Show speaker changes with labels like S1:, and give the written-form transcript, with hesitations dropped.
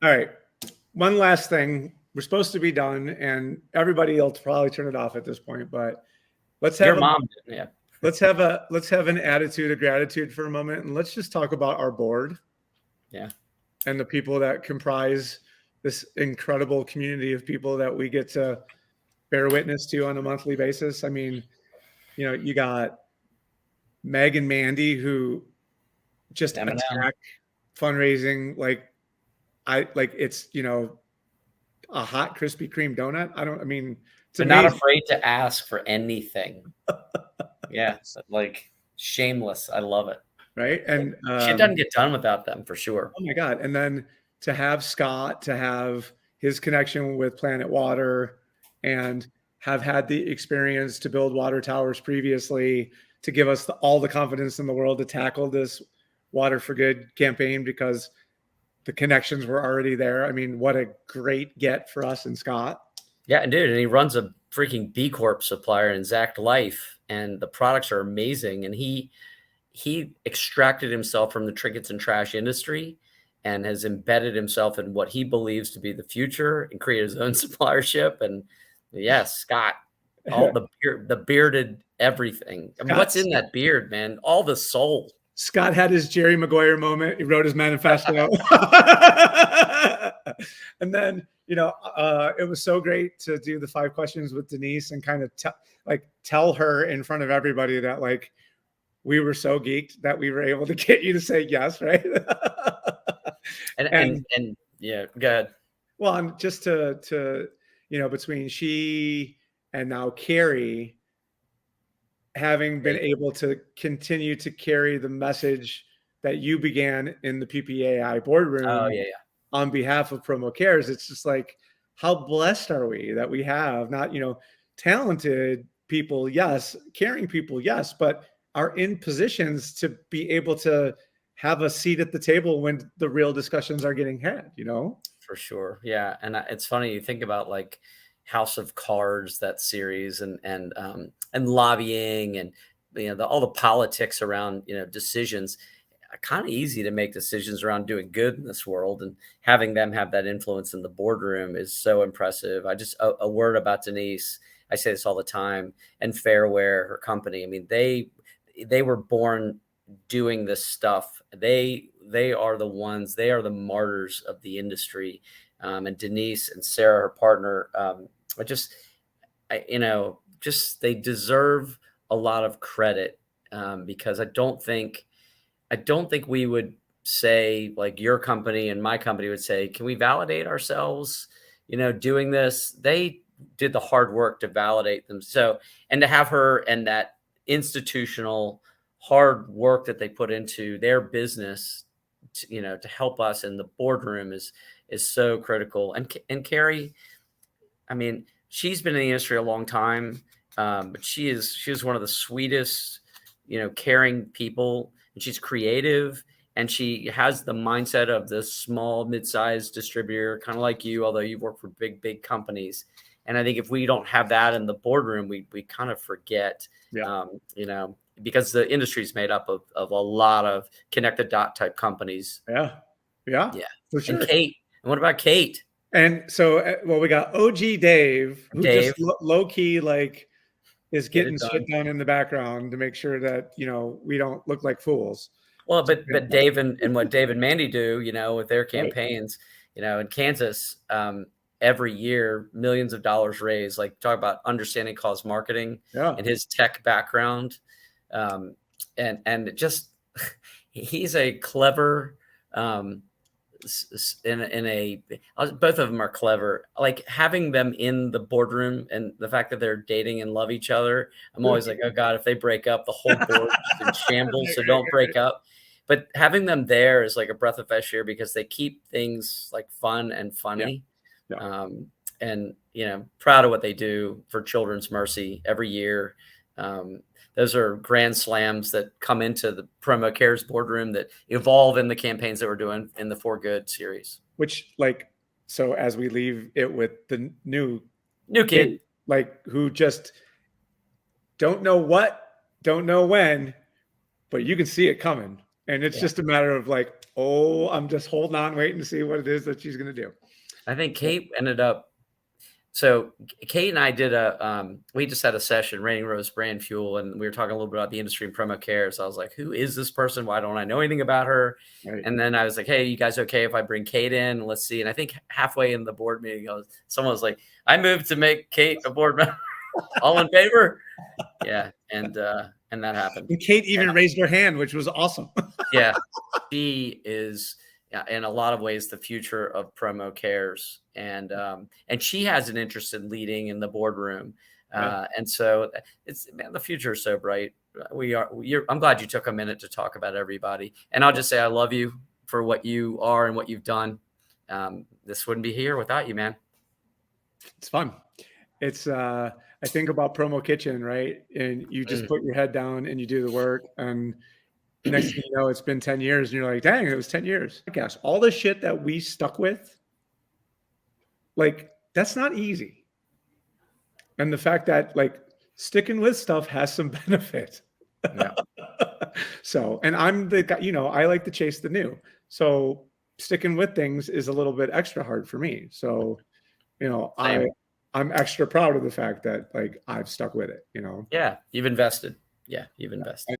S1: All right. One last thing. We're supposed to be done, and everybody will probably turn it off at this point. But let's
S2: Your
S1: have
S2: mom did, yeah.
S1: let's have an attitude of gratitude for a moment, and let's just talk about our board.
S2: Yeah.
S1: And the people that comprise this incredible community of people that we get to bear witness to on a monthly basis. I mean, you got Meg and Mandy who just
S2: M&M.
S1: attack fundraising like it's a hot Krispy Kreme donut. I mean, it's
S2: They're
S1: amazing.
S2: not afraid to ask for anything. Yeah, like shameless. I love it.
S1: Right. And
S2: Shit doesn't get done without them, for sure.
S1: oh my God. And then to have Scott, to have his connection with Planet Water, and have had the experience to build water towers previously, to give us all the confidence in the world to tackle this Water for Good campaign because the connections were already there. I mean, what a great get for us and Scott.
S2: Yeah, and dude, and he runs a freaking B Corp supplier in Zack Life, and the products are amazing. And he extracted himself from the trinkets and trash industry and has embedded himself in what he believes to be the future and created his own suppliership. And yes, Scott, all the bearded everything. I mean, what's in that beard, man? All the soul.
S1: Scott had his Jerry Maguire moment. He wrote his manifesto. And then, it was so great to do the 5 questions with Denise and kind of tell her in front of everybody that like we were so geeked that we were able to get you to say yes, right?
S2: and yeah, good.
S1: Well, and just to between she and now Carrie, having been able to continue to carry the message that you began in the PPAI boardroom on behalf of PromoCares, it's just like, how blessed are we that we have not, talented people, yes, caring people, yes, but are in positions to be able to have a seat at the table when the real discussions are getting had,
S2: For sure. Yeah. And it's funny, you think about like House of Cards, that series, and lobbying, and all the politics around decisions. Kind of easy to make decisions around doing good in this world, and having them have that influence in the boardroom is so impressive. I just a word about Denise. I say this all the time, and Fairware, her company. I mean, they were born doing this stuff. They are the ones. They are the martyrs of the industry. And Denise and Sarah, her partner, they deserve a lot of credit, because I don't think we would say, like your company and my company would say, can we validate ourselves, doing this? They did the hard work to validate them. So, and to have her and that institutional hard work that they put into their business, to help us in the boardroom is so critical. And Carrie, I mean, she's been in the industry a long time, but she is one of the sweetest, caring people, and she's creative, and she has the mindset of this small, mid-sized distributor, kind of like you, although you've worked for big companies. And I think if we don't have that in the boardroom, we kind of forget, because the industry is made up of a lot of connected dot type companies.
S1: Yeah, for sure.
S2: And Kate. And what about Kate?
S1: And so, we got OG Dave, who just low key is getting shit done in the background to make sure that we don't look like fools.
S2: Well, but Dave and what Dave and Mandy do, with their campaigns, in Kansas, every year, millions of dollars raised. Like, talk about understanding cause marketing and his tech background, and just he's a clever. Both of them are clever. Like, having them in the boardroom and the fact that they're dating and love each other, I'm always like, oh God, if they break up, the whole board is in shambles. So don't break up. But having them there is like a breath of fresh air, because they keep things like fun and funny. And proud of what they do for Children's Mercy every year. Those are grand slams that come into the PromoCares boardroom that evolve in the campaigns that we're doing in the For Good series.
S1: Which, so as we leave it with the new
S2: kid,
S1: who just don't know what, don't know when, but you can see it coming. And it's just a matter of Oh, I'm just holding on, waiting to see what it is that she's going to do.
S2: I think Kate ended up. So Kate and I did we just had a session, Raining Rose Brand Fuel, and we were talking a little bit about the industry and PromoCares. I was like, who is this person? Why don't I know anything about her?
S1: Right.
S2: And then I was like, hey, you guys okay if I bring Kate in? Let's see. And I think halfway in the board meeting, someone was like, I moved to make Kate a board member. All in favor? Yeah. And that happened.
S1: And Kate even raised her hand, which was awesome.
S2: Yeah. She is, in a lot of ways, the future of PromoCares. And she has an interest in leading in the boardroom.
S1: Yeah.
S2: And so the future is so bright. I'm glad you took a minute to talk about everybody. And I'll just say, I love you for what you are and what you've done. This wouldn't be here without you, man.
S1: It's fun. It's, I think about Promo Kitchen, right? And you just put your head down and you do the work. And next thing you know, it's been 10 years and you're like, dang, it was 10 years. Gosh, all the shit that we stuck with, like, that's not easy. And the fact that, like, sticking with stuff has some benefit.
S2: Yeah.
S1: So, and I'm the guy, I like to chase the new. So sticking with things is a little bit extra hard for me. So, I'm extra proud of the fact that, like, I've stuck with it,
S2: Yeah. You've invested. Yeah. You've invested.